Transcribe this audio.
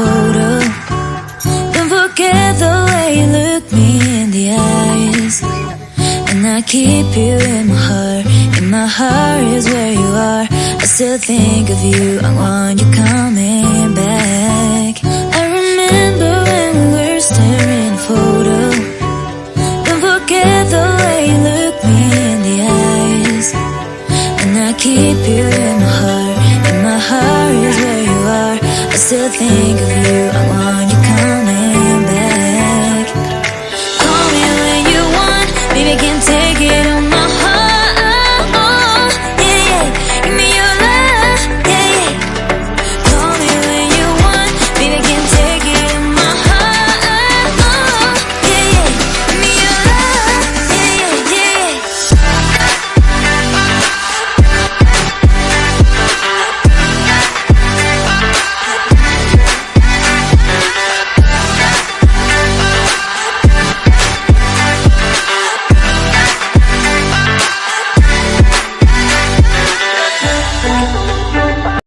photo. Don't forget the way you look me in the eyes. And I keep you in my heart. In my heart is where you are. I still think of you. I want you coming back. I remember when we were staring photo. Don't forget the way you look me in the eyes. And I keep you